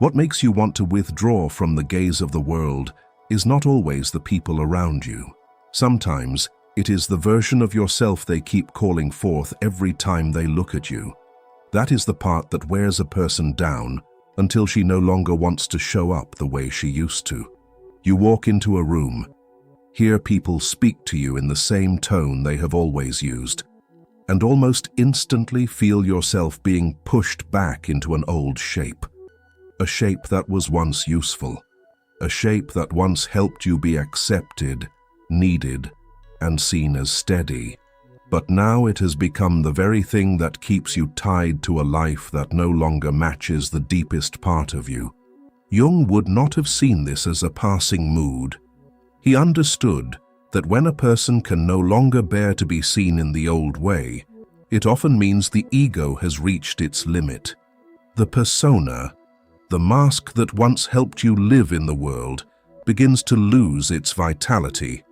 What makes you want to withdraw from the gaze of the world is not always the people around you. Sometimes it is the version of yourself they keep calling forth every time they look at you. That is the part that wears a person down until she no longer wants to show up the way she used to. You walk into a room, hear people speak to you in the same tone they have always used, and almost instantly feel yourself being pushed back into an old shape. A shape that was once useful, a shape that once helped you be accepted, needed, and seen as steady. But now it has become the very thing that keeps you tied to a life that no longer matches the deepest part of you. Jung would not have seen this as a passing mood. He understood that when a person can no longer bear to be seen in the old way, it often means the ego has reached its limit. The persona, the mask that once helped you live in the world, begins to lose its vitality.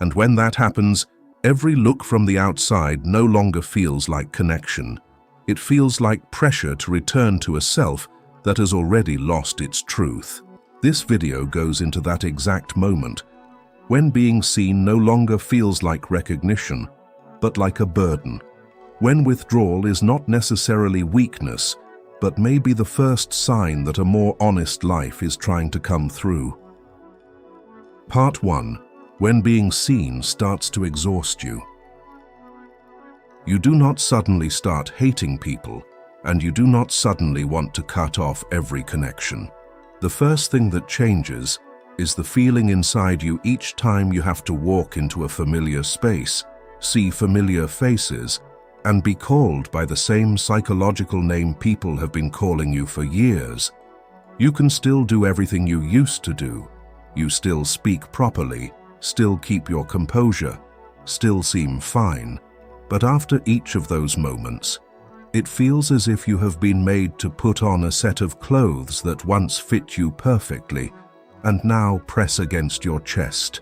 And when that happens, every look from the outside no longer feels like connection. It feels like pressure to return to a self that has already lost its truth. This video goes into that exact moment, when being seen no longer feels like recognition, but like a burden. When withdrawal is not necessarily weakness, but may be the first sign that a more honest life is trying to come through. Part 1. When being seen starts to exhaust you. You do not suddenly start hating people, and you do not suddenly want to cut off every connection. The first thing that changes is the feeling inside you each time you have to walk into a familiar space, see familiar faces, and be called by the same psychological name people have been calling you for years. You can still do everything you used to do. You still speak properly, still keep your composure, still seem fine. But after each of those moments, it feels as if you have been made to put on a set of clothes that once fit you perfectly and now press against your chest,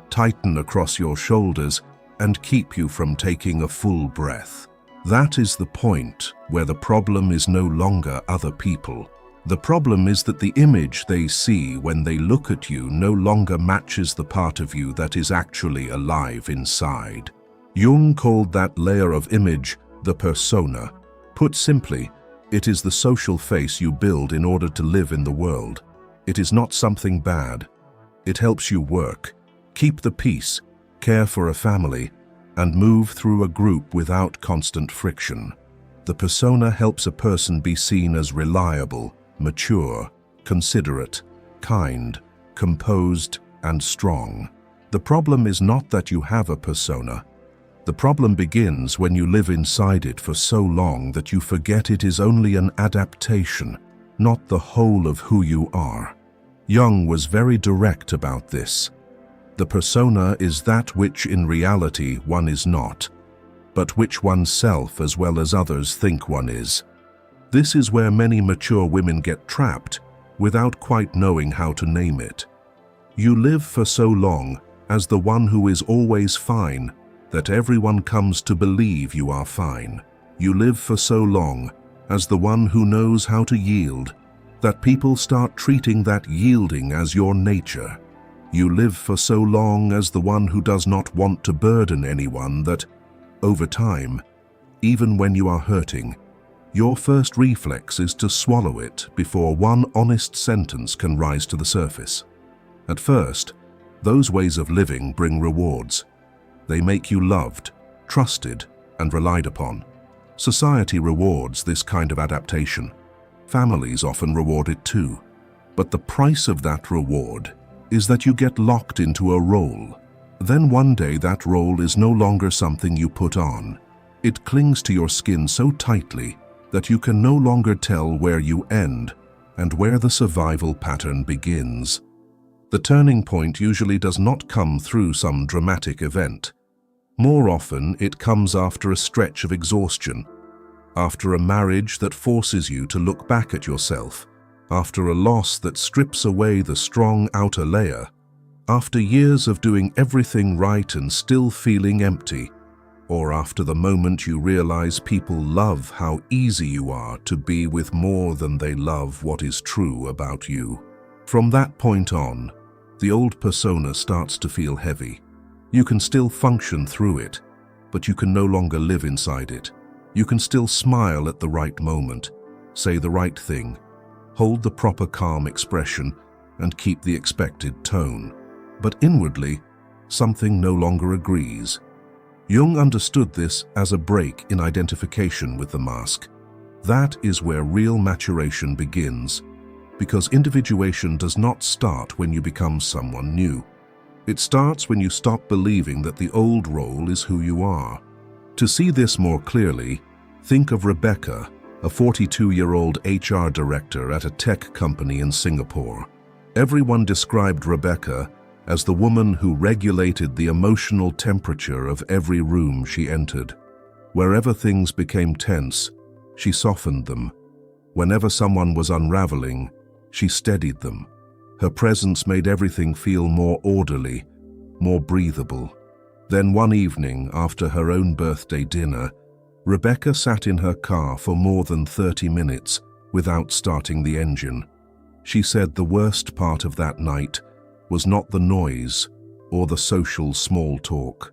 tighten across your shoulders, and keep you from taking a full breath. That is the point where the problem is no longer other people. The problem is that the image they see when they look at you no longer matches the part of you that is actually alive inside. Jung called that layer of image the persona. Put simply, it is the social face you build in order to live in the world. It is not something bad. It helps you work, keep the peace, care for a family, and move through a group without constant friction. The persona helps a person be seen as reliable, mature, considerate, kind, composed, and strong. The problem is not that you have a persona. The problem begins when you live inside it for so long that you forget it is only an adaptation, not the whole of who you are. Jung was very direct about this. The persona is that which in reality one is not, but which oneself as well as others think one is. This is where many mature women get trapped without quite knowing how to name it. You live for so long as the one who is always fine that everyone comes to believe you are fine. You live for so long as the one who knows how to yield that people start treating that yielding as your nature. You live for so long as the one who does not want to burden anyone that, over time, even when you are hurting, your first reflex is to swallow it before one honest sentence can rise to the surface. At first, those ways of living bring rewards. They make you loved, trusted, and relied upon. Society rewards this kind of adaptation. Families often reward it too. But the price of that reward is that you get locked into a role. Then one day that role is no longer something you put on. It clings to your skin so tightly that you can no longer tell where you end and where the survival pattern begins. The turning point usually does not come through some dramatic event. More often, it comes after a stretch of exhaustion, after a marriage that forces you to look back at yourself, after a loss that strips away the strong outer layer, after years of doing everything right and still feeling empty. or after the moment you realize people love how easy you are to be with more than they love what is true about you. From that point on, the old persona starts to feel heavy. You can still function through it, but you can no longer live inside it. You can still smile at the right moment, say the right thing, hold the proper calm expression, and keep the expected tone. But inwardly, something no longer agrees. Jung understood this as a break in identification with the mask. That is where real maturation begins, because individuation does not start when you become someone new. It starts when you stop believing that the old role is who you are. To see this more clearly, think of Rebecca, a 42-year-old HR director at a tech company in Singapore. Everyone described Rebecca as the woman who regulated the emotional temperature of every room she entered. Wherever things became tense, she softened them. Whenever someone was unraveling, she steadied them. Her presence made everything feel more orderly, more breathable. Then one evening, after her own birthday dinner, Rebecca sat in her car for more than 30 minutes without starting the engine. She said the worst part of that night was not the noise or the social small talk.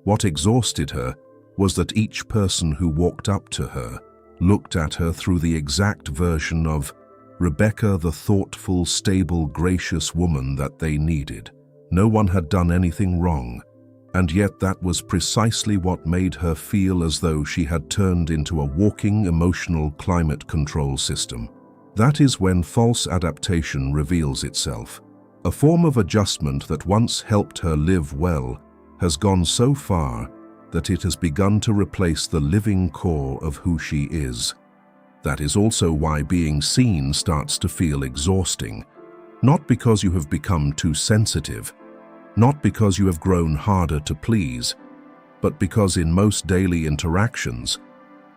What exhausted her was that each person who walked up to her looked at her through the exact version of Rebecca, the thoughtful, stable, gracious woman that they needed. No one had done anything wrong, and yet that was precisely what made her feel as though she had turned into a walking emotional climate control system. That is when false adaptation reveals itself. A form of adjustment that once helped her live well has gone so far that it has begun to replace the living core of who she is. That is also why being seen starts to feel exhausting. Not because you have become too sensitive, not because you have grown harder to please, but because in most daily interactions,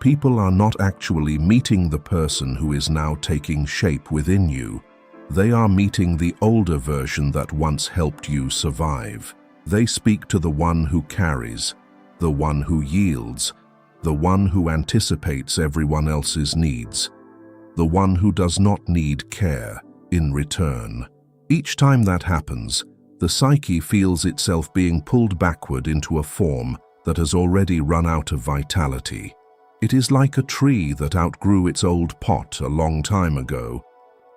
people are not actually meeting the person who is now taking shape within you. They are meeting the older version that once helped you survive. They speak to the one who carries, the one who yields, the one who anticipates everyone else's needs, the one who does not need care in return. Each time that happens, the psyche feels itself being pulled backward into a form that has already run out of vitality. It is like a tree that outgrew its old pot a long time ago,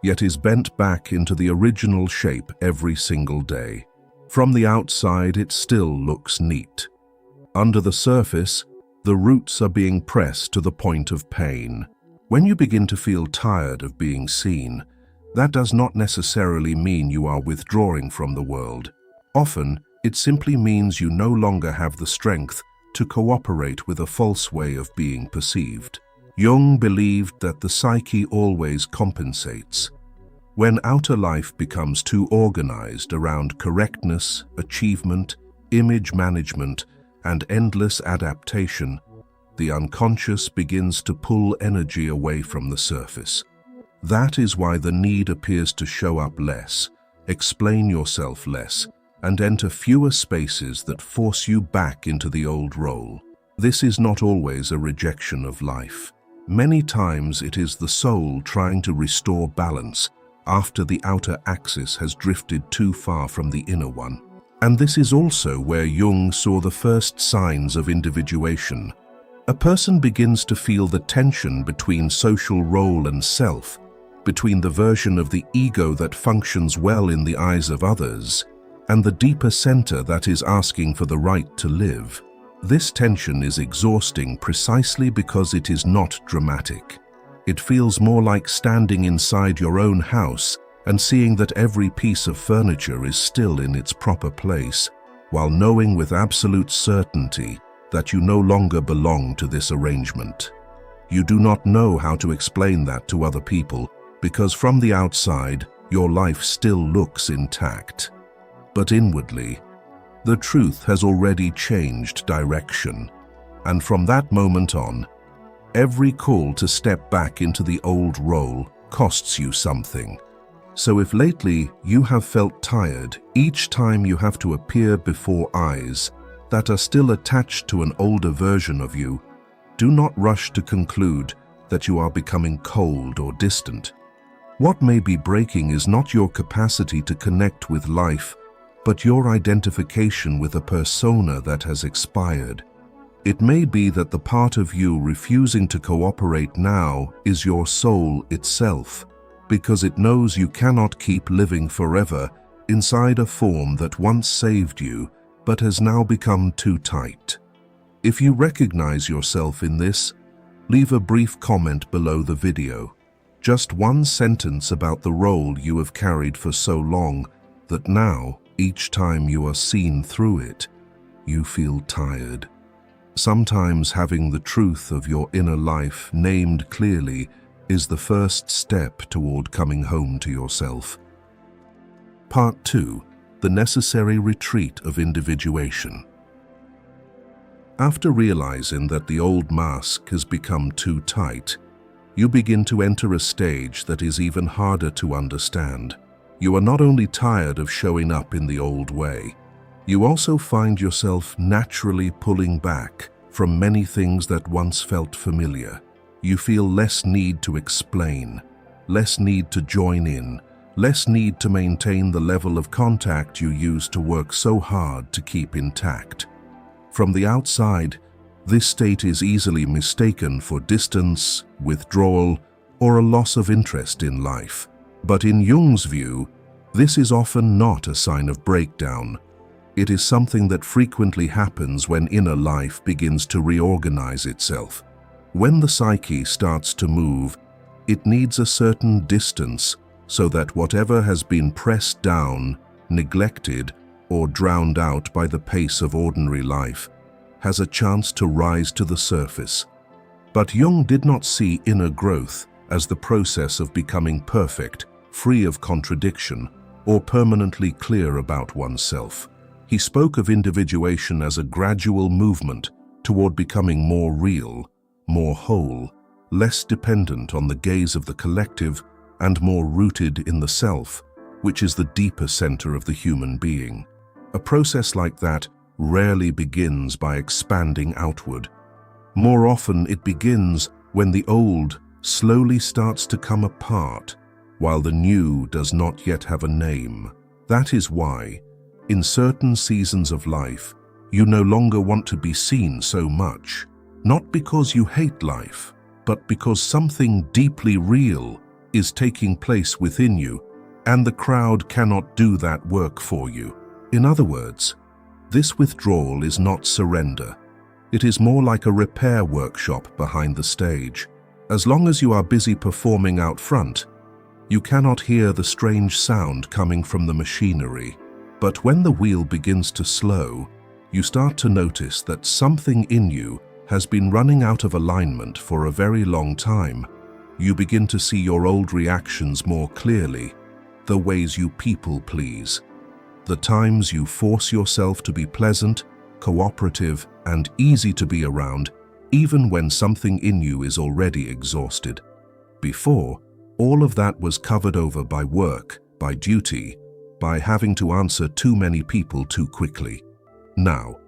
yet is bent back into the original shape every single day. From the outside, it still looks neat. Under the surface, the roots are being pressed to the point of pain. When you begin to feel tired of being seen, that does not necessarily mean you are withdrawing from the world. Often, it simply means you no longer have the strength to cooperate with a false way of being perceived. Jung believed that the psyche always compensates. When outer life becomes too organized around correctness, achievement, image management, and endless adaptation, the unconscious begins to pull energy away from the surface. That is why the need appears to show up less, explain yourself less, and enter fewer spaces that force you back into the old role. This is not always a rejection of life. Many times it is the soul trying to restore balance after the outer axis has drifted too far from the inner one. And this is also where Jung saw the first signs of individuation. A person begins to feel the tension between social role and self, between the version of the ego that functions well in the eyes of others, and the deeper center that is asking for the right to live. This tension is exhausting precisely because it is not dramatic. It feels more like standing inside your own house and seeing that every piece of furniture is still in its proper place, while knowing with absolute certainty that you no longer belong to this arrangement. You do not know how to explain that to other people because from the outside, your life still looks intact. But inwardly, the truth has already changed direction, and from that moment on, every call to step back into the old role costs you something. So if lately you have felt tired each time you have to appear before eyes that are still attached to an older version of you, do not rush to conclude that you are becoming cold or distant. What may be breaking is not your capacity to connect with life, but your identification with a persona that has expired. It may be that the part of you refusing to cooperate now is your soul itself, because it knows you cannot keep living forever inside a form that once saved you but has now become too tight. If you recognize yourself in this, leave a brief comment below the video. Just one sentence about the role you have carried for so long that now, each time you are seen through it, you feel tired. Sometimes having the truth of your inner life named clearly is the first step toward coming home to yourself. Part 2. The necessary retreat of individuation. After realizing that the old mask has become too tight, you begin to enter a stage that is even harder to understand. You are not only tired of showing up in the old way, you also find yourself naturally pulling back from many things that once felt familiar. You feel less need to explain, less need to join in, less need to maintain the level of contact you used to work so hard to keep intact. From the outside, this state is easily mistaken for distance, withdrawal, or a loss of interest in life. But in Jung's view, this is often not a sign of breakdown. It is something that frequently happens when inner life begins to reorganize itself. When the psyche starts to move, it needs a certain distance so that whatever has been pressed down, neglected, or drowned out by the pace of ordinary life has a chance to rise to the surface. But Jung did not see inner growth as the process of becoming perfect, free of contradiction, or permanently clear about oneself. He spoke of individuation as a gradual movement toward becoming more real, more whole, less dependent on the gaze of the collective, and more rooted in the self, which is the deeper center of the human being. A process like that rarely begins by expanding outward. More often it begins when the old slowly starts to come apart, while the new does not yet have a name. That is why, in certain seasons of life, you no longer want to be seen so much, not because you hate life, but because something deeply real is taking place within you, and the crowd cannot do that work for you. In other words, this withdrawal is not surrender. It is more like a repair workshop behind the stage. As long as you are busy performing out front, you cannot hear the strange sound coming from the machinery. But when the wheel begins to slow, you start to notice that something in you has been running out of alignment for a very long time. You begin to see your old reactions more clearly, the ways you people please, the times you force yourself to be pleasant, cooperative, and easy to be around, even when something in you is already exhausted. Before, all of that was covered over by work, by duty, by having to answer too many people too quickly. Now,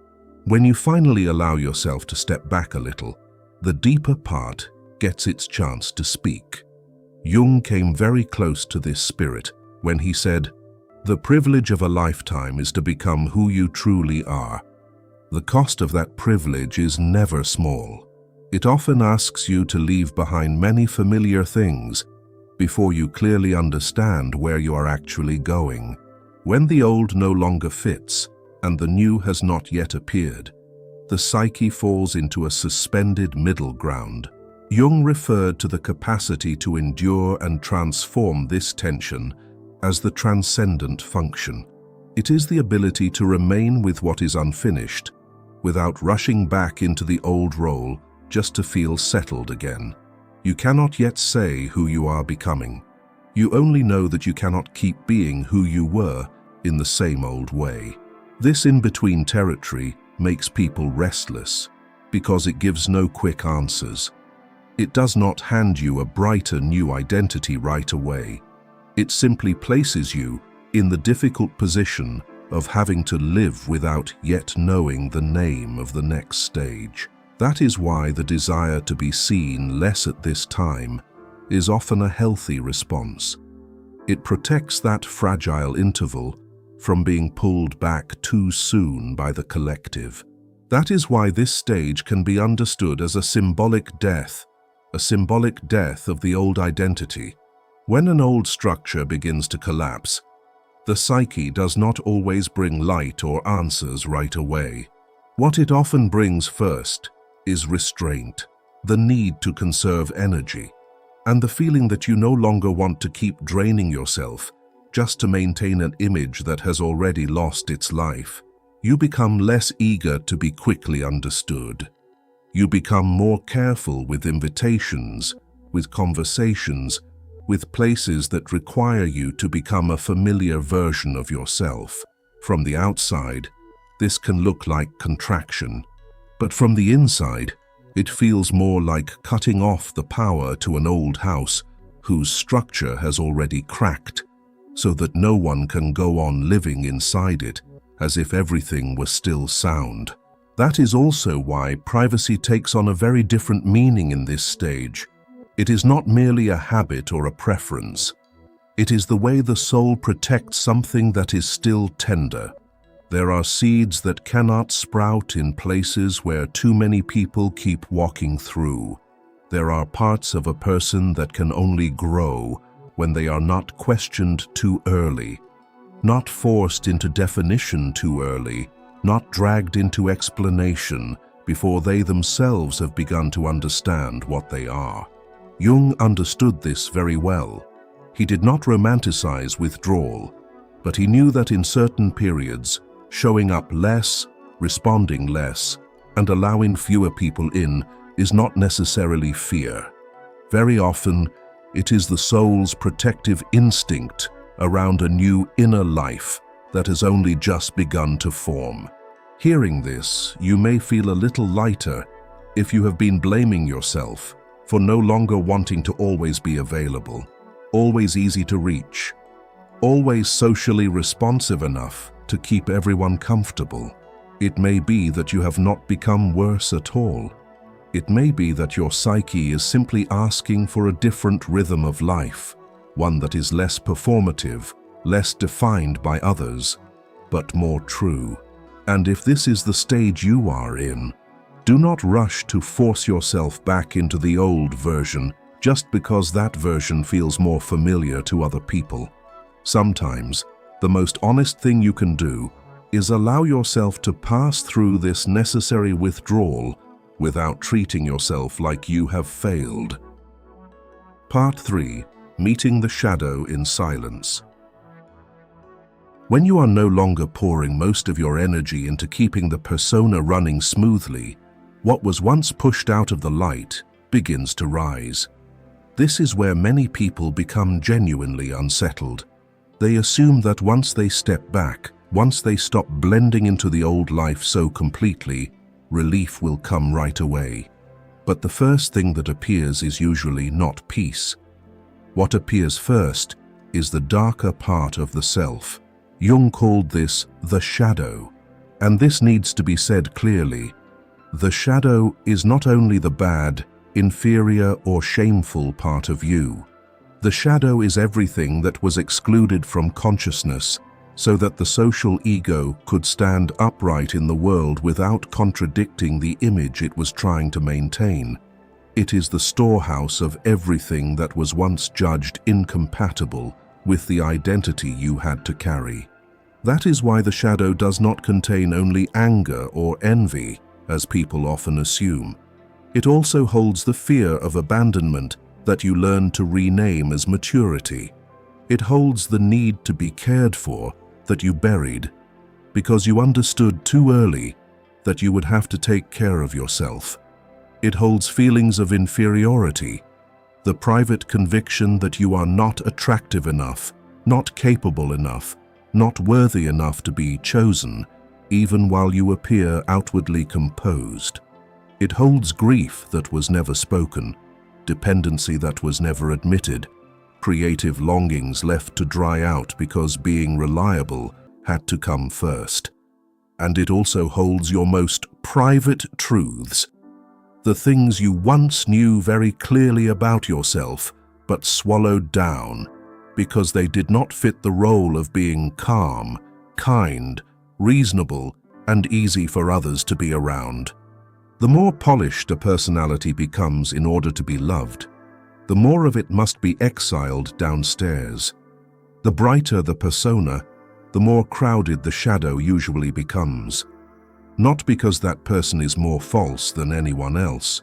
when you finally allow yourself to step back a little, the deeper part gets its chance to speak. Jung came very close to this spirit when he said, "The privilege of a lifetime is to become who you truly are. The cost of that privilege is never small. It often asks you to leave behind many familiar things before you clearly understand where you are actually going. When the old no longer fits and the new has not yet appeared, the psyche falls into a suspended middle ground." Jung referred to the capacity to endure and transform this tension as the transcendent function. It is the ability to remain with what is unfinished without rushing back into the old role just to feel settled again. You cannot yet say who you are becoming. You only know that you cannot keep being who you were in the same old way. This in-between territory makes people restless because it gives no quick answers. It does not hand you a brighter new identity right away. It simply places you in the difficult position of having to live without yet knowing the name of the next stage. That is why the desire to be seen less at this time is often a healthy response. It protects that fragile interval from being pulled back too soon by the collective. That is why this stage can be understood as a symbolic death of the old identity. When an old structure begins to collapse, the psyche does not always bring light or answers right away. What it often brings first is restraint, the need to conserve energy, and the feeling that you no longer want to keep draining yourself just to maintain an image that has already lost its life. You become less eager to be quickly understood. You become more careful with invitations, with conversations, with places that require you to become a familiar version of yourself. From the outside, this can look like contraction, but from the inside, it feels more like cutting off the power to an old house whose structure has already cracked, so that no one can go on living inside it as if everything were still sound. That is also why privacy takes on a very different meaning in this stage. It is not merely a habit or a preference. It is the way the soul protects something that is still tender. There are seeds that cannot sprout in places where too many people keep walking through. There are parts of a person that can only grow when they are not questioned too early, not forced into definition too early, not dragged into explanation before they themselves have begun to understand what they are. Jung understood this very well. He did not romanticize withdrawal, but he knew that in certain periods, showing up less, responding less, and allowing fewer people in is not necessarily fear. Very often, it is the soul's protective instinct around a new inner life that has only just begun to form. Hearing this, you may feel a little lighter if you have been blaming yourself for no longer wanting to always be available, always easy to reach, always socially responsive enough to keep everyone comfortable. It may be that you have not become worse at all. It may be that your psyche is simply asking for a different rhythm of life, one that is less performative, less defined by others, but more true. And if this is the stage you are in, do not rush to force yourself back into the old version just because that version feels more familiar to other people. Sometimes, the most honest thing you can do is allow yourself to pass through this necessary withdrawal without treating yourself like you have failed. Part 3. Meeting the shadow in silence. When you are no longer pouring most of your energy into keeping the persona running smoothly, what was once pushed out of the light begins to rise. This is where many people become genuinely unsettled. They assume that once they step back, once they stop blending into the old life so completely, relief will come right away. But the first thing that appears is usually not peace. What appears first is the darker part of the self. Jung called this the shadow, and this needs to be said clearly. The shadow is not only the bad, inferior or shameful part of you. The shadow is everything that was excluded from consciousness so that the social ego could stand upright in the world without contradicting the image it was trying to maintain. It is the storehouse of everything that was once judged incompatible with the identity you had to carry. That is why the shadow does not contain only anger or envy, as people often assume. It also holds the fear of abandonment that you learn to rename as maturity. It holds the need to be cared for that you buried because you understood too early that you would have to take care of yourself. It holds feelings of inferiority, the private conviction that you are not attractive enough, not capable enough, not worthy enough to be chosen, even while you appear outwardly composed. It holds grief that was never spoken, dependency that was never admitted, creative longings left to dry out because being reliable had to come first. And it also holds your most private truths, the things you once knew very clearly about yourself, but swallowed down because they did not fit the role of being calm, kind, reasonable, and easy for others to be around. The more polished a personality becomes in order to be loved, the more of it must be exiled downstairs. The brighter the persona, the more crowded the shadow usually becomes. Not because that person is more false than anyone else,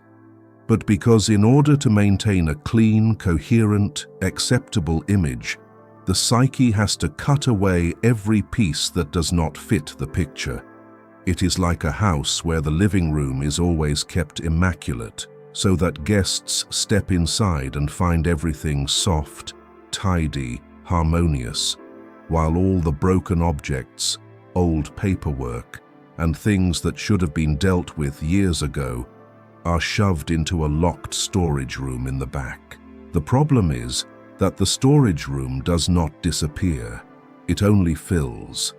but because in order to maintain a clean, coherent, acceptable image, the psyche has to cut away every piece that does not fit the picture. It is like a house where the living room is always kept immaculate, so that guests step inside and find everything soft, tidy, harmonious, while all the broken objects, old paperwork, and things that should have been dealt with years ago are shoved into a locked storage room in the back. The problem is that the storage room does not disappear, it only fills.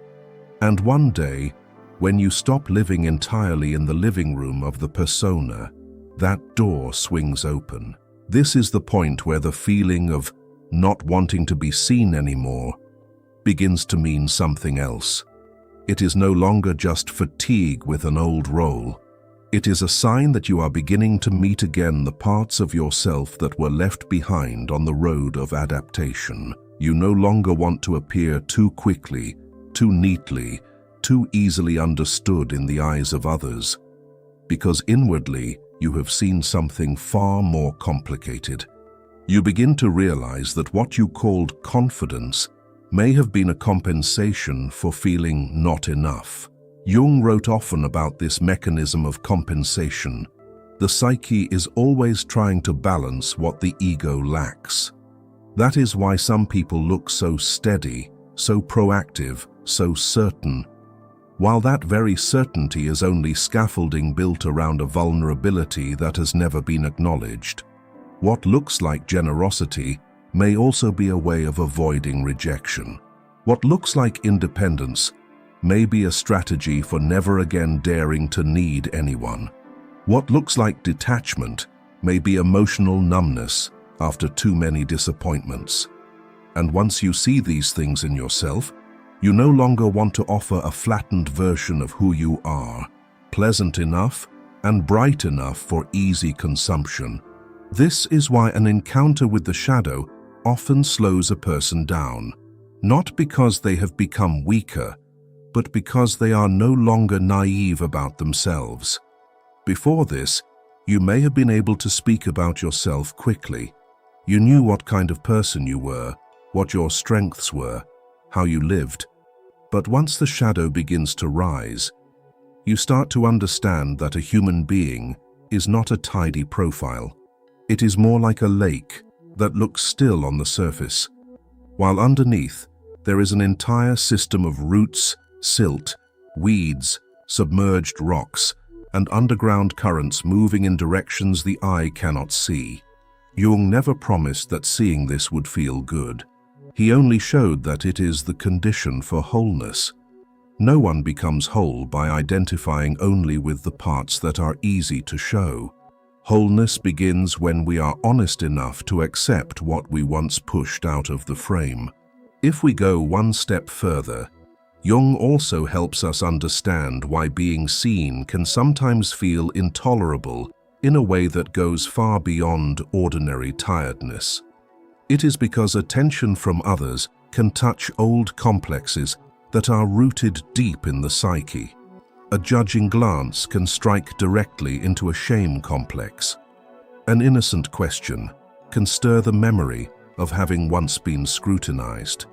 And one day, when you stop living entirely in the living room of the persona, that door swings open. This is the point where the feeling of not wanting to be seen anymore begins to mean something else. It is no longer just fatigue with an old role. It is a sign that you are beginning to meet again the parts of yourself that were left behind on the road of adaptation. You no longer want to appear too quickly, too neatly, too easily understood in the eyes of others, because inwardly you have seen something far more complicated. You begin to realize that what you called confidence may have been a compensation for feeling not enough. Jung wrote often about this mechanism of compensation. The psyche is always trying to balance what the ego lacks. That is why some people look so steady, so proactive, so certain, while that very certainty is only scaffolding built around a vulnerability that has never been acknowledged. What looks like generosity may also be a way of avoiding rejection. What looks like independence may be a strategy for never again daring to need anyone. What looks like detachment may be emotional numbness after too many disappointments. And once you see these things in yourself, you no longer want to offer a flattened version of who you are, pleasant enough and bright enough for easy consumption. This is why an encounter with the shadow often slows a person down, not because they have become weaker, but because they are no longer naive about themselves. Before this, you may have been able to speak about yourself quickly. You knew what kind of person you were, what your strengths were, how you lived. But once the shadow begins to rise, you start to understand that a human being is not a tidy profile. It is more like a lake that looks still on the surface, while underneath there is an entire system of roots, silt, weeds, submerged rocks, and underground currents moving in directions the eye cannot see. Jung never promised that seeing this would feel good. He only showed that it is the condition for wholeness. No one becomes whole by identifying only with the parts that are easy to show. Wholeness begins when we are honest enough to accept what we once pushed out of the frame. If we go one step further, Jung also helps us understand why being seen can sometimes feel intolerable in a way that goes far beyond ordinary tiredness. It is because attention from others can touch old complexes that are rooted deep in the psyche. A judging glance can strike directly into a shame complex. An innocent question can stir the memory of having once been scrutinized.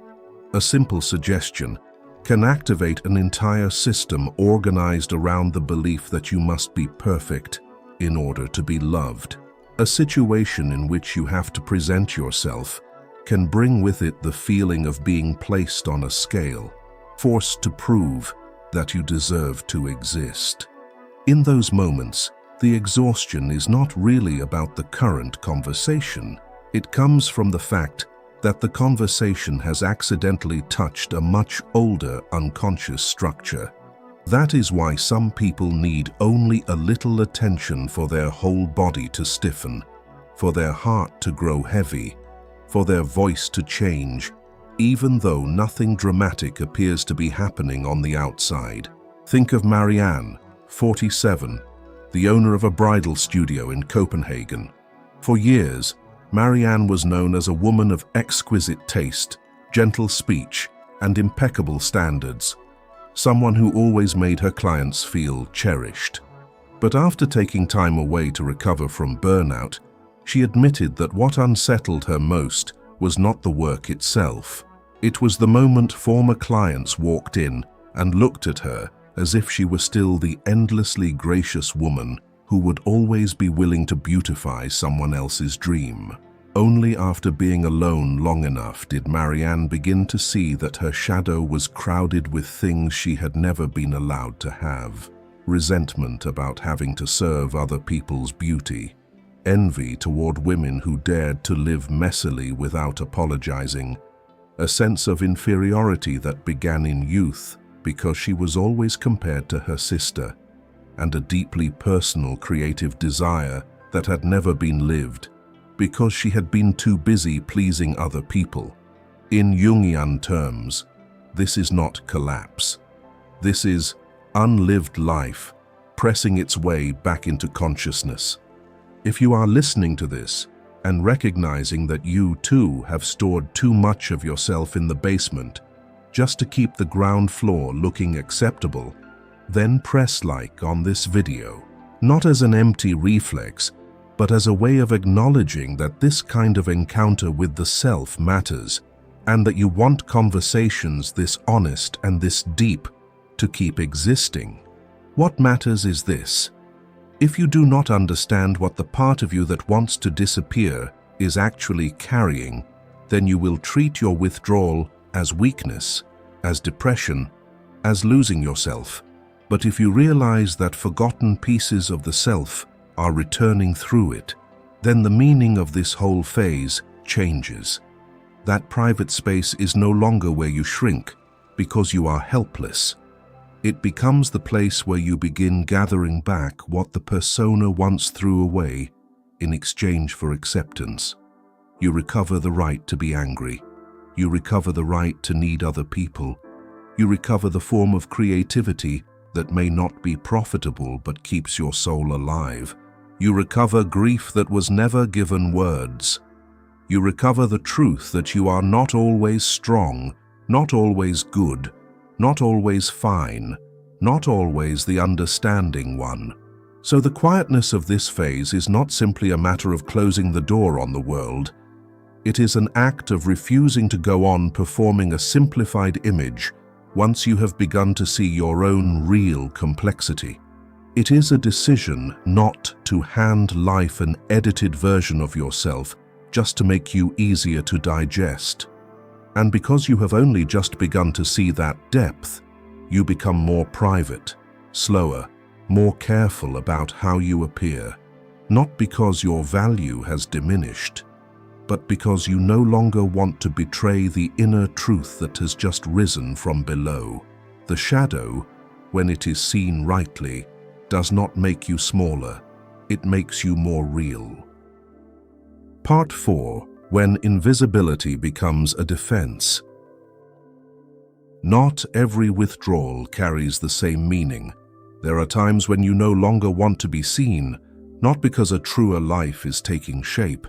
A simple suggestion can activate an entire system organized around the belief that you must be perfect in order to be loved. A situation in which you have to present yourself can bring with it the feeling of being placed on a scale, forced to prove that you deserve to exist. In those moments, the exhaustion is not really about the current conversation. It comes from the fact that the conversation has accidentally touched a much older unconscious structure. That is why some people need only a little attention for their whole body to stiffen, for their heart to grow heavy, for their voice to change, even though nothing dramatic appears to be happening on the outside. Think of Marianne, 47, the owner of a bridal studio in Copenhagen. For years, Marianne was known as a woman of exquisite taste, gentle speech, and impeccable standards, someone who always made her clients feel cherished. But after taking time away to recover from burnout, she admitted that what unsettled her most was not the work itself. It was the moment former clients walked in and looked at her as if she were still the endlessly gracious woman who would always be willing to beautify someone else's dream. Only after being alone long enough did Marianne begin to see that her shadow was crowded with things she had never been allowed to have. Resentment about having to serve other people's beauty, envy toward women who dared to live messily without apologizing, a sense of inferiority that began in youth because she was always compared to her sister, and a deeply personal creative desire that had never been lived because she had been too busy pleasing other people. In Jungian terms, this is not collapse. This is unlived life pressing its way back into consciousness. If you are listening to this and recognizing that you too have stored too much of yourself in the basement just to keep the ground floor looking acceptable, then press like on this video, not as an empty reflex, but as a way of acknowledging that this kind of encounter with the self matters, and that you want conversations this honest and this deep to keep existing. What matters is this: if you do not understand what the part of you that wants to disappear is actually carrying, then you will treat your withdrawal as weakness, as depression, as losing yourself. But if you realize that forgotten pieces of the self are returning through it, then the meaning of this whole phase changes. That private space is no longer where you shrink because you are helpless. It becomes the place where you begin gathering back what the persona once threw away in exchange for acceptance. You recover the right to be angry. You recover the right to need other people. You recover the form of creativity that may not be profitable but keeps your soul alive. You recover grief that was never given words. You recover the truth that you are not always strong, not always good, not always fine, not always the understanding one. So the quietness of this phase is not simply a matter of closing the door on the world. It is an act of refusing to go on performing a simplified image once you have begun to see your own real complexity. It is a decision not to hand life an edited version of yourself just to make you easier to digest. And because you have only just begun to see that depth, you become more private, slower, more careful about how you appear, not because your value has diminished, but because you no longer want to betray the inner truth that has just risen from below. The shadow, when it is seen rightly, does not make you smaller, it makes you more real. Part 4. When invisibility becomes a defense. Not every withdrawal carries the same meaning. There are times when you no longer want to be seen, not because a truer life is taking shape,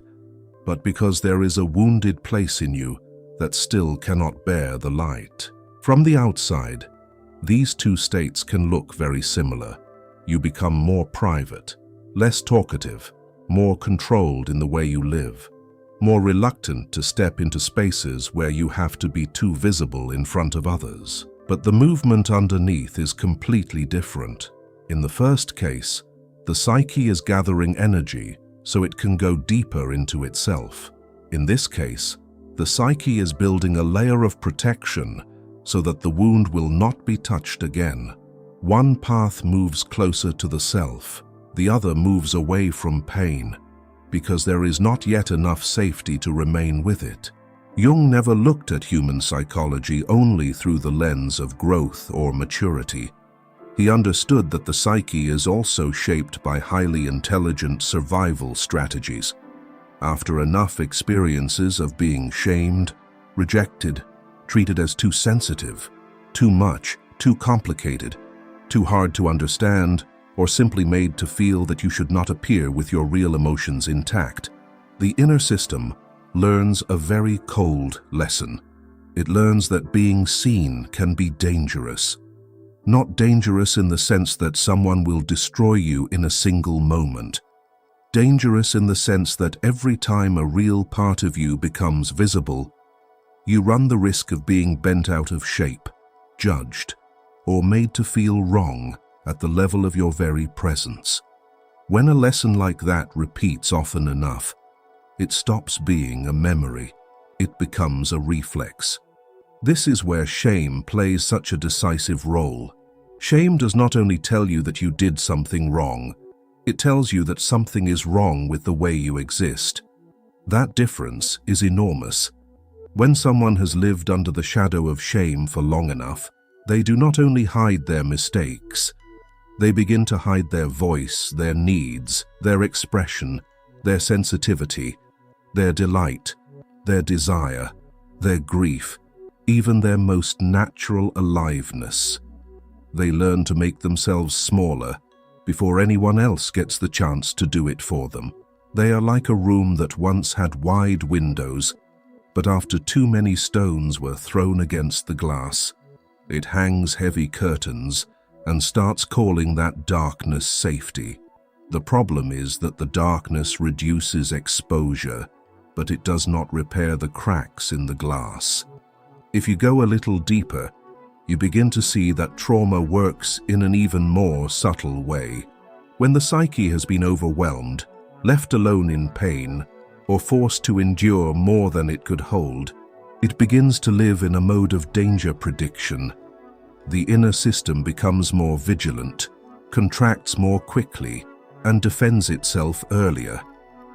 but because there is a wounded place in you that still cannot bear the light. From the outside, these two states can look very similar. You become more private, less talkative, more controlled in the way you live, more reluctant to step into spaces where you have to be too visible in front of others. But the movement underneath is completely different. In the first case, the psyche is gathering energy so it can go deeper into itself. In this case, the psyche is building a layer of protection so that the wound will not be touched again. One path moves closer to the self, the other moves away from pain, because there is not yet enough safety to remain with it. Jung never looked at human psychology only through the lens of growth or maturity. He understood that the psyche is also shaped by highly intelligent survival strategies. After enough experiences of being shamed, rejected, treated as too sensitive, too much, too complicated, too hard to understand, or simply made to feel that you should not appear with your real emotions intact, the inner system learns a very cold lesson. It learns that being seen can be dangerous. Not dangerous in the sense that someone will destroy you in a single moment. Dangerous in the sense that every time a real part of you becomes visible, you run the risk of being bent out of shape, judged, or made to feel wrong at the level of your very presence. When a lesson like that repeats often enough, it stops being a memory. It becomes a reflex. This is where shame plays such a decisive role. Shame does not only tell you that you did something wrong, it tells you that something is wrong with the way you exist. That difference is enormous. When someone has lived under the shadow of shame for long enough, they do not only hide their mistakes, they begin to hide their voice, their needs, their expression, their sensitivity, their delight, their desire, their grief, even their most natural aliveness. They learn to make themselves smaller before anyone else gets the chance to do it for them. They are like a room that once had wide windows, but after too many stones were thrown against the glass, it hangs heavy curtains and starts calling that darkness safety. The problem is that the darkness reduces exposure, but it does not repair the cracks in the glass. If you go a little deeper, you begin to see that trauma works in an even more subtle way. When the psyche has been overwhelmed, left alone in pain, or forced to endure more than it could hold, it begins to live in a mode of danger prediction. The inner system becomes more vigilant, contracts more quickly, and defends itself earlier.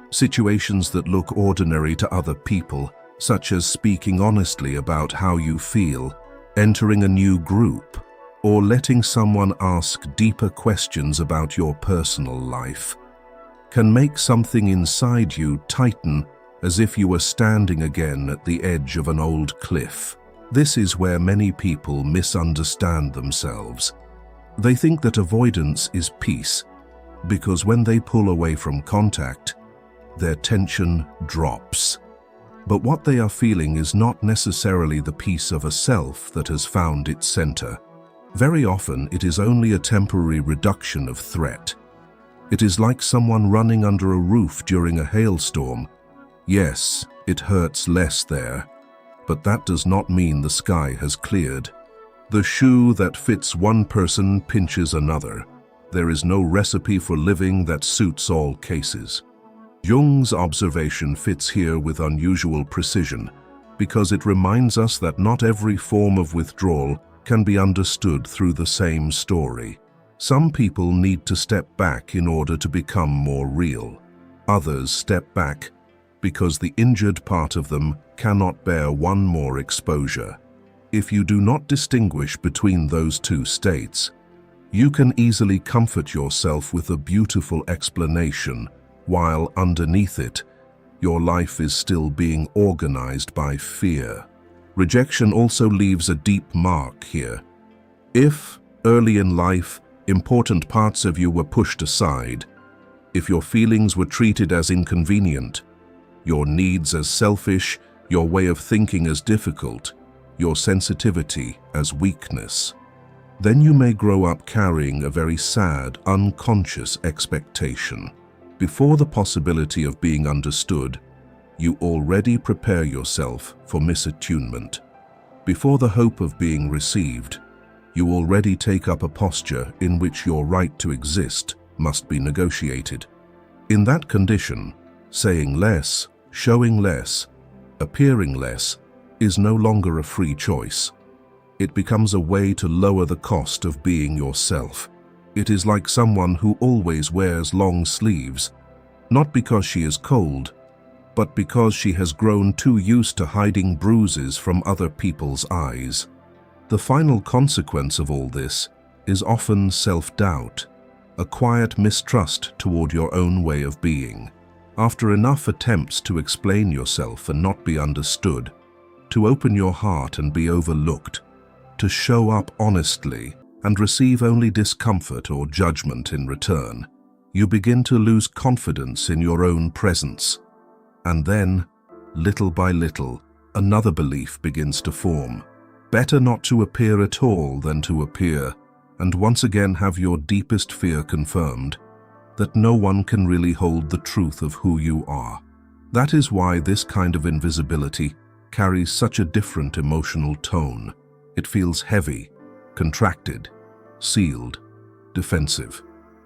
Situations that look ordinary to other people, such as speaking honestly about how you feel, entering a new group, or letting someone ask deeper questions about your personal life, can make something inside you tighten as if you were standing again at the edge of an old cliff. This is where many people misunderstand themselves. They think that avoidance is peace, because when they pull away from contact, their tension drops. But what they are feeling is not necessarily the peace of a self that has found its center. Very often, it is only a temporary reduction of threat. It is like someone running under a roof during a hailstorm. Yes, it hurts less there, but that does not mean the sky has cleared. The shoe that fits one person pinches another. There is no recipe for living that suits all cases. Jung's observation fits here with unusual precision because it reminds us that not every form of withdrawal can be understood through the same story. Some people need to step back in order to become more real. Others step back because the injured part of them cannot bear one more exposure. If you do not distinguish between those two states, you can easily comfort yourself with a beautiful explanation, while underneath it, your life is still being organized by fear. Rejection also leaves a deep mark here. If, early in life, important parts of you were pushed aside, if your feelings were treated as inconvenient, your needs as selfish, your way of thinking as difficult, your sensitivity as weakness, then you may grow up carrying a very sad, unconscious expectation. Before the possibility of being understood, you already prepare yourself for misattunement. Before the hope of being received, you already take up a posture in which your right to exist must be negotiated. In that condition, saying less, showing less, appearing less, is no longer a free choice. It becomes a way to lower the cost of being yourself. It is like someone who always wears long sleeves, not because she is cold, but because she has grown too used to hiding bruises from other people's eyes. The final consequence of all this is often self-doubt, a quiet mistrust toward your own way of being. After enough attempts to explain yourself and not be understood, to open your heart and be overlooked, to show up honestly and receive only discomfort or judgment in return, you begin to lose confidence in your own presence. And then, little by little, another belief begins to form. Better not to appear at all than to appear, and once again have your deepest fear confirmed, that no one can really hold the truth of who you are. That is why this kind of invisibility carries such a different emotional tone. It feels heavy, contracted, sealed, defensive.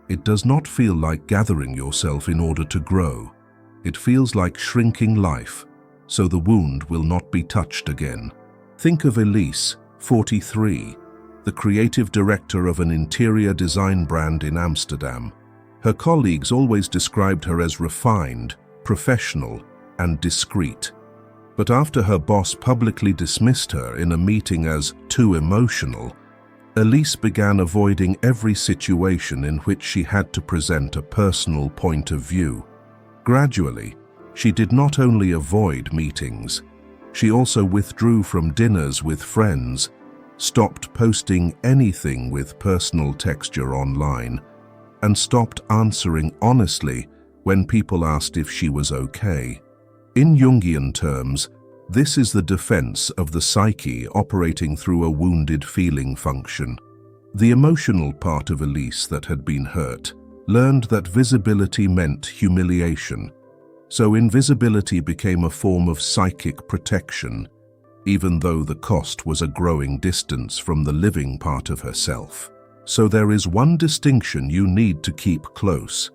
It does not feel like gathering yourself in order to grow. It feels like shrinking life, so the wound will not be touched again. Think of Elise, 43, the creative director of an interior design brand in Amsterdam. Her colleagues always described her as refined, professional, and discreet. But after her boss publicly dismissed her in a meeting as too emotional, Elise began avoiding every situation in which she had to present a personal point of view. Gradually, she did not only avoid meetings, she also withdrew from dinners with friends, stopped posting anything with personal texture online, and stopped answering honestly when people asked if she was okay. In Jungian terms, this is the defense of the psyche operating through a wounded feeling function. The emotional part of Elise that had been hurt learned that visibility meant humiliation, so invisibility became a form of psychic protection, even though the cost was a growing distance from the living part of herself. So there is one distinction you need to keep close.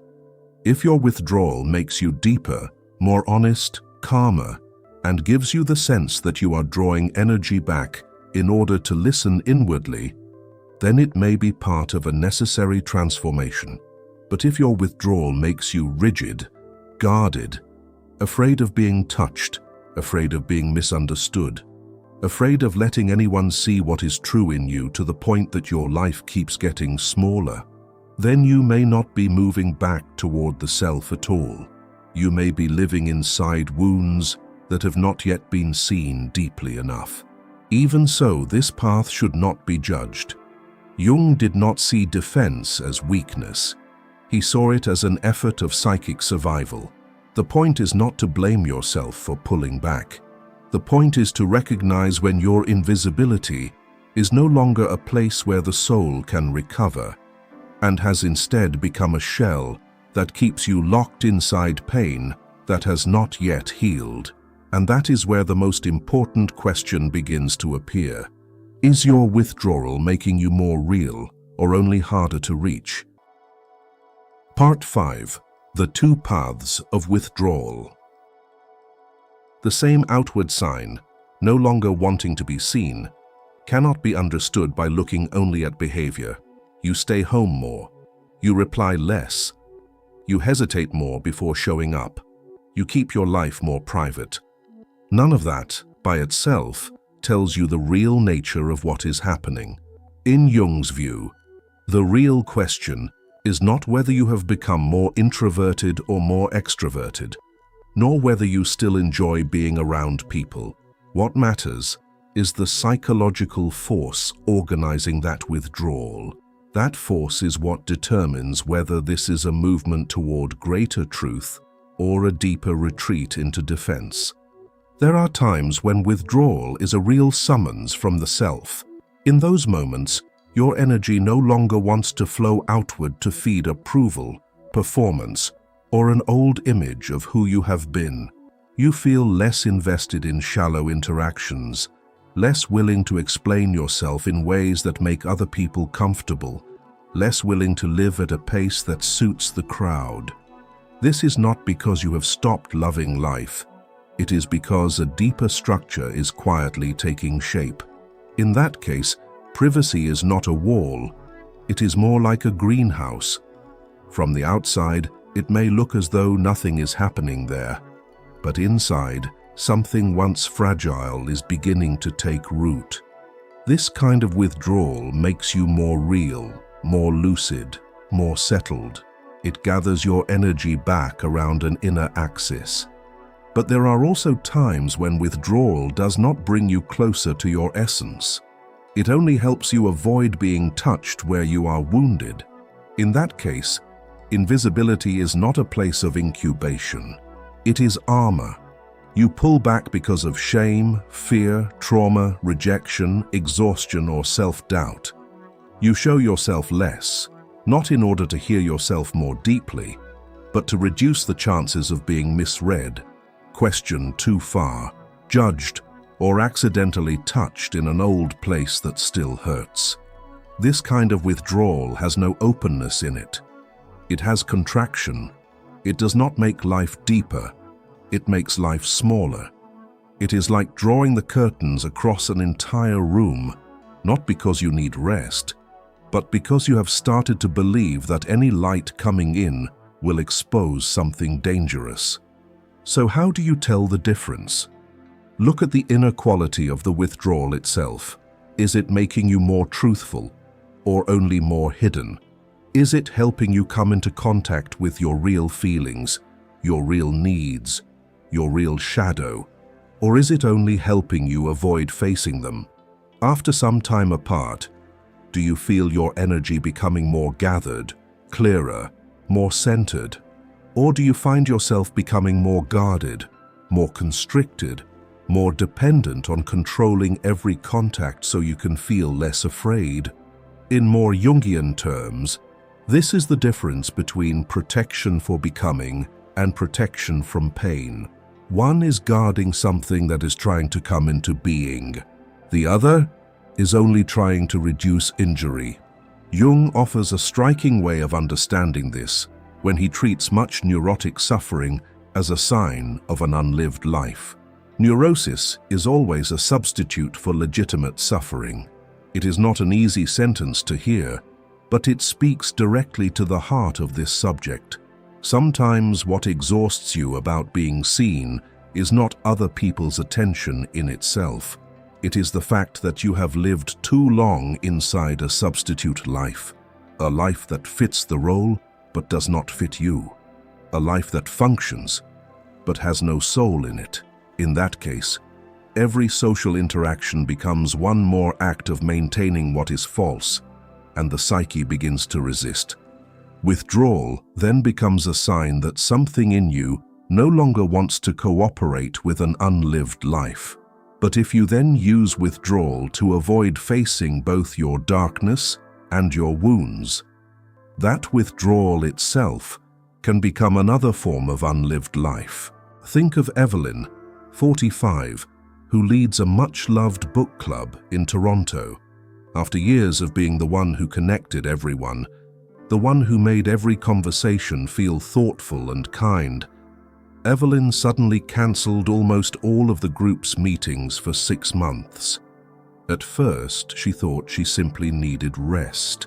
If your withdrawal makes you deeper, more honest, calmer, and gives you the sense that you are drawing energy back in order to listen inwardly, then it may be part of a necessary transformation. But if your withdrawal makes you rigid, guarded, afraid of being touched, afraid of being misunderstood, afraid of letting anyone see what is true in you to the point that your life keeps getting smaller, then you may not be moving back toward the self at all. You may be living inside wounds that have not yet been seen deeply enough. Even so, this path should not be judged. Jung did not see defense as weakness. He saw it as an effort of psychic survival. The point is not to blame yourself for pulling back. The point is to recognize when your invisibility is no longer a place where the soul can recover, and has instead become a shell that keeps you locked inside pain that has not yet healed. And that is where the most important question begins to appear. Is your withdrawal making you more real or only harder to reach? Part 5. The two paths of withdrawal. The same outward sign, no longer wanting to be seen, cannot be understood by looking only at behavior. You stay home more. You reply less. You hesitate more before showing up. You keep your life more private. None of that, by itself, tells you the real nature of what is happening. In Jung's view, the real question is not whether you have become more introverted or more extroverted, nor whether you still enjoy being around people. What matters is the psychological force organizing that withdrawal. That force is what determines whether this is a movement toward greater truth or a deeper retreat into defense. There are times when withdrawal is a real summons from the self. In those moments, your energy no longer wants to flow outward to feed approval, performance, or an old image of who you have been. You feel less invested in shallow interactions, less willing to explain yourself in ways that make other people comfortable, less willing to live at a pace that suits the crowd. This is not because you have stopped loving life. It is because a deeper structure is quietly taking shape. In that case, privacy is not a wall. It is more like a greenhouse. From the outside, it may look as though nothing is happening there. but inside, something once fragile is beginning to take root. This kind of withdrawal makes you more real, more lucid, more settled. It gathers your energy back around an inner axis. But there are also times when withdrawal does not bring you closer to your essence. It only helps you avoid being touched where you are wounded. In that case, invisibility is not a place of incubation. It is armor. You pull back because of shame, fear, trauma, rejection, exhaustion, or self-doubt. You show yourself less, not in order to hear yourself more deeply, but to reduce the chances of being misread, questioned too far, judged, or accidentally touched in an old place that still hurts. This kind of withdrawal has no openness in it. It has contraction. It does not make life deeper. It makes life smaller. It is like drawing the curtains across an entire room, not because you need rest, but because you have started to believe that any light coming in will expose something dangerous. So how do you tell the difference? Look at the inner quality of the withdrawal itself. Is it making you more truthful, or only more hidden? Is it helping you come into contact with your real feelings, your real needs, your real shadow, or is it only helping you avoid facing them? After some time apart, do you feel your energy becoming more gathered, clearer, more centered? Or do you find yourself becoming more guarded, more constricted, more dependent on controlling every contact so you can feel less afraid? In more Jungian terms, this is the difference between protection for becoming and protection from pain. One is guarding something that is trying to come into being. The other is only trying to reduce injury. Jung offers a striking way of understanding this when he treats much neurotic suffering as a sign of an unlived life. Neurosis is always a substitute for legitimate suffering. It is not an easy sentence to hear, but it speaks directly to the heart of this subject. Sometimes what exhausts you about being seen is not other people's attention in itself. It is the fact that you have lived too long inside a substitute life, a life that fits the role but does not fit you, a life that functions but has no soul in it. In that case, every social interaction becomes one more act of maintaining what is false, and the psyche begins to resist. Withdrawal then becomes a sign that something in you no longer wants to cooperate with an unlived life. But if you then use withdrawal to avoid facing both your darkness and your wounds, that withdrawal itself can become another form of unlived life. Think of Evelyn, 45, who leads a much-loved book club in Toronto. After years of being the one who connected everyone, the one who made every conversation feel thoughtful and kind, Evelyn suddenly cancelled almost all of the group's meetings for 6 months. At first, she thought she simply needed rest.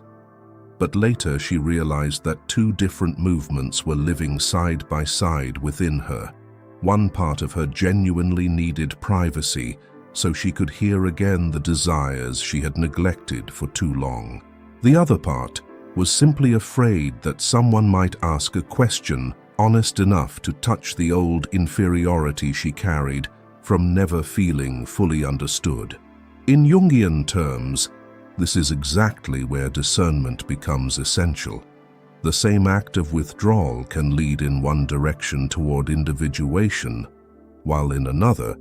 But later she realized that two different movements were living side by side within her. One part of her genuinely needed privacy so she could hear again the desires she had neglected for too long. The other part was simply afraid that someone might ask a question honest enough to touch the old inferiority she carried from never feeling fully understood. In Jungian terms, this is exactly where discernment becomes essential. The same act of withdrawal can lead in one direction toward individuation, while in another,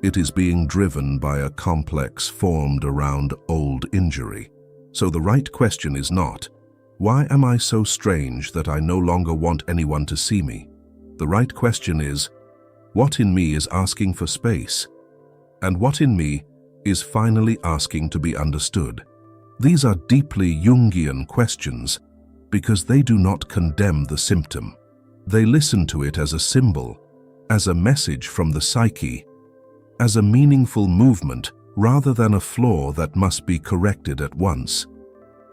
it is being driven by a complex formed around old injury. So the right question is not, why am I so strange that I no longer want anyone to see me? The right question is, what in me is asking for space? And what in me is finally asking to be understood? These are deeply Jungian questions because they do not condemn the symptom. They listen to it as a symbol, as a message from the psyche, as a meaningful movement rather than a flaw that must be corrected at once.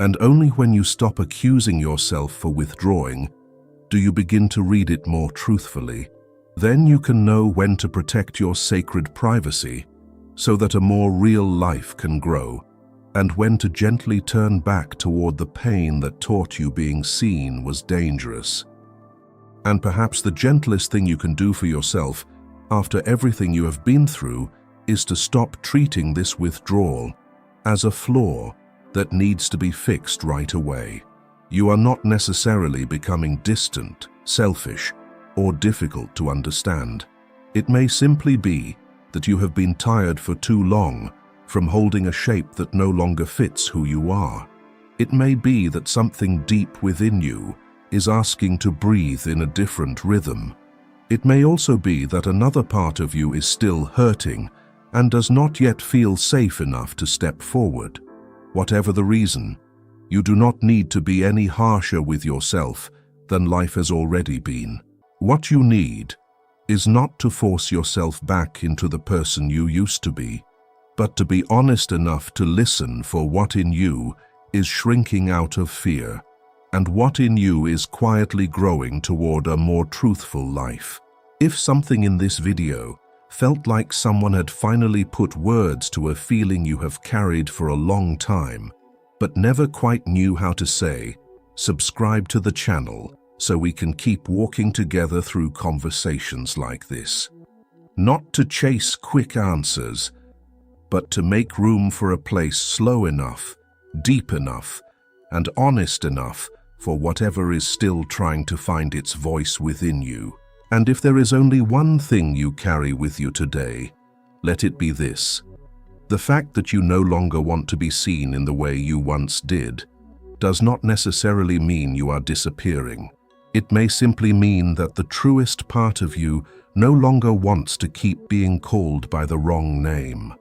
And only when you stop accusing yourself for withdrawing do you begin to read it more truthfully. Then you can know when to protect your sacred privacy so that a more real life can grow, and when to gently turn back toward the pain that taught you being seen was dangerous. And perhaps the gentlest thing you can do for yourself after everything you have been through is to stop treating this withdrawal as a flaw that needs to be fixed right away. You are not necessarily becoming distant, selfish, or difficult to understand. It may simply be that you have been tired for too long from holding a shape that no longer fits who you are. It may be that something deep within you is asking to breathe in a different rhythm. It may also be that another part of you is still hurting and does not yet feel safe enough to step forward. Whatever the reason, you do not need to be any harsher with yourself than life has already been. What you need is not to force yourself back into the person you used to be, but to be honest enough to listen for what in you is shrinking out of fear, and what in you is quietly growing toward a more truthful life. If something in this video felt like someone had finally put words to a feeling you have carried for a long time, but never quite knew how to say, subscribe to the channel so we can keep walking together through conversations like this. Not to chase quick answers, but to make room for a place slow enough, deep enough, and honest enough for whatever is still trying to find its voice within you. And if there is only one thing you carry with you today, let it be this: the fact that you no longer want to be seen in the way you once did does not necessarily mean you are disappearing. It may simply mean that the truest part of you no longer wants to keep being called by the wrong name.